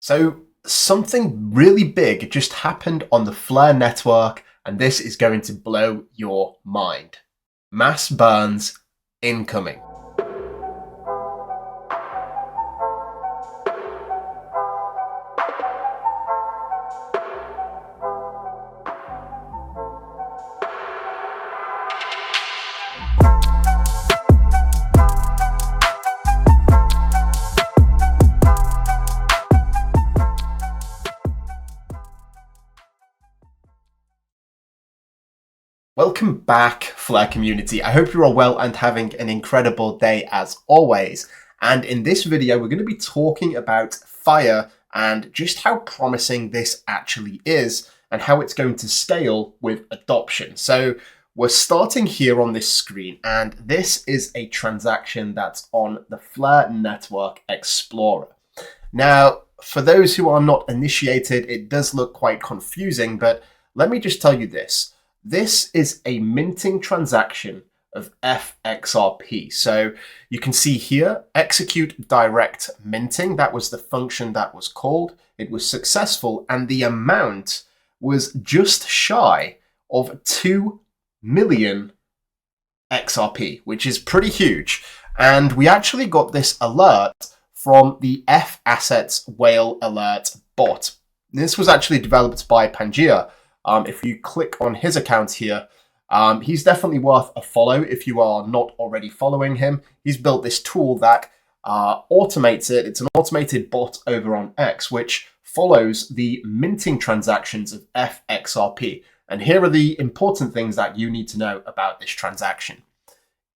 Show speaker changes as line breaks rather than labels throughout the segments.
So something really big just happened on the FLR network, and this is going to blow your mind. Mass burns incoming. Welcome back, FLR community. I hope you're all well and having an incredible day as always. And in this video, we're going to be talking about FIRE and just how promising this actually is and how it's going to scale with adoption. So we're starting here on this screen, and this is a transaction that's on the FLR Network Explorer. Now, for those who are not initiated, it does look quite confusing, but let me just tell you this. This is a minting transaction of FXRP. So you can see here, execute direct minting. That was the function that was called. It was successful, and the amount was just shy of 2 million XRP, which is pretty huge. And we actually got this alert from the F Assets Whale Alert bot. This was actually developed by Pangea. If you click on his account here, he's definitely worth a follow if you are not already following him. He's built this tool that automates it. It's an automated bot over on X, which follows the minting transactions of FXRP. And here are the important things that you need to know about this transaction.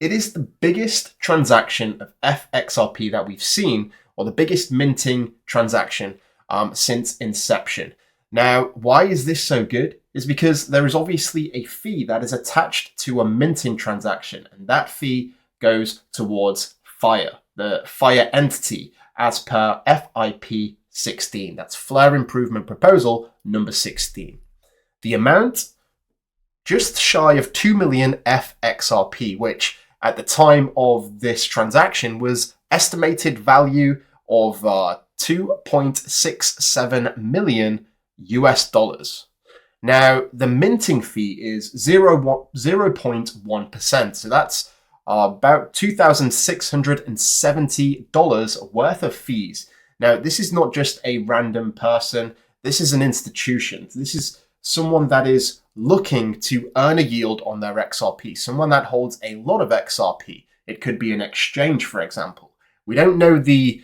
It is the biggest transaction of FXRP that we've seen, or the biggest minting transaction since inception. Now, why is this so good? Is because there is obviously a fee that is attached to a minting transaction, and that fee goes towards FIRE, the FIRE entity, as per FIP 16. That's FLR Improvement Proposal number 16. The amount, just shy of 2 million FXRP, which at the time of this transaction was estimated value of 2.67 million US dollars. Now, the minting fee is 0.1%, so that's about $2,670 worth of fees. Now, this is not just a random person, this is an institution. This is someone that is looking to earn a yield on their XRP, someone that holds a lot of XRP. It could be an exchange, for example. We don't know the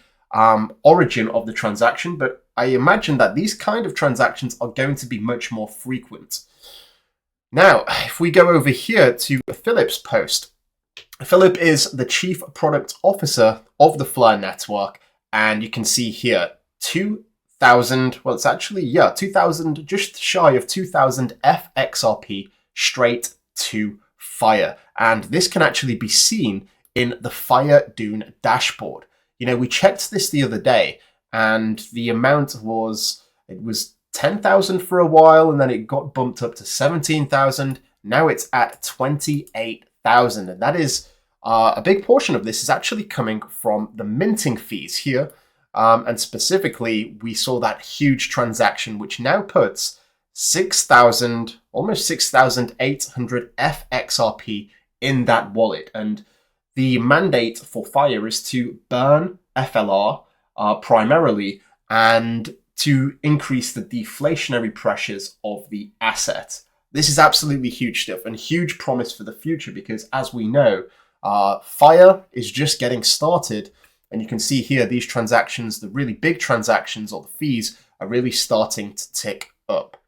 origin of the transaction, but I imagine that these kind of transactions are going to be much more frequent. Now, if we go over here to Philip's post, Philip is the Chief Product Officer of the FLR network, and you can see here 2,000, well, it's actually, 2,000, just shy of 2,000 FXRP straight to FIRE. And this can actually be seen in the FIRE Dune dashboard. You know, we checked this the other day, and the amount was 10,000 for a while, and then it got bumped up to 17,000. Now it's at 28,000, and that is a big portion of this is actually coming from the minting fees here. And specifically, we saw that huge transaction, which now puts 6,000, almost 6,800 FXRP in that wallet. And the mandate for FIRE is to burn FLR primarily, and to increase the deflationary pressures of the asset. This is absolutely huge stuff and huge promise for the future, because as we know, FIRE is just getting started. And you can see here, these transactions, the really big transactions or the fees, are really starting to tick up.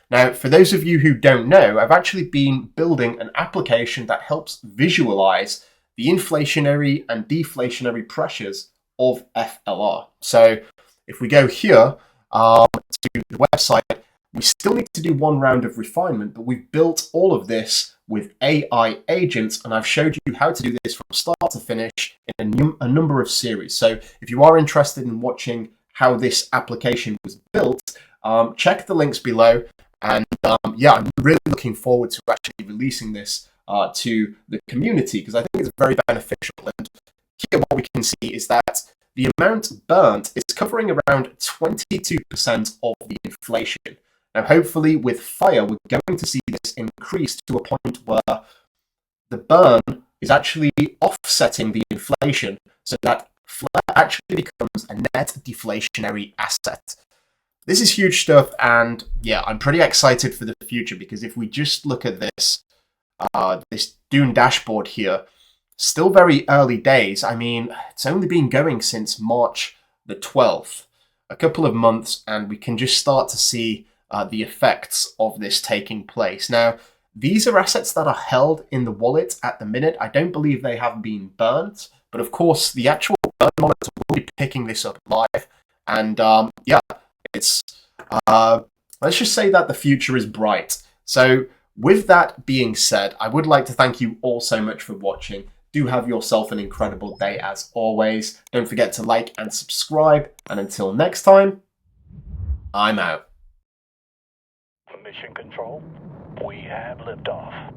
Now, for those of you who don't know, I've actually been building an application that helps visualize the inflationary and deflationary pressures of FLR. So if we go here to the website, we still need to do one round of refinement, but we've built all of this with AI agents, and I've showed you how to do this from start to finish in a number of series. So if you are interested in watching how this application was built, check the links below. And I'm really looking forward to actually releasing this to the community, because I think it's very beneficial. And here what we can see is that the amount burnt is covering around 22% of the inflation. Now, hopefully with FIRE, we're going to see this increase to a point where the burn is actually offsetting the inflation so that FLR actually becomes a net deflationary asset. This is huge stuff, and yeah, I'm pretty excited for the future, because if we just look at this, this Dune dashboard here, still very early days. I mean, it's only been going since March the 12th, a couple of months, and we can just start to see the effects of this taking place. Now, these are assets that are held in the wallet at the minute. I don't believe they have been burnt, but of course, the actual burn monitor will be picking this up live. And yeah, it's let's just say that the future is bright. So with that being said, I would like to thank you all so much for watching. Do have yourself an incredible day as always. Don't forget to like and subscribe. And until next time, I'm out.
Mission Control, we have liftoff.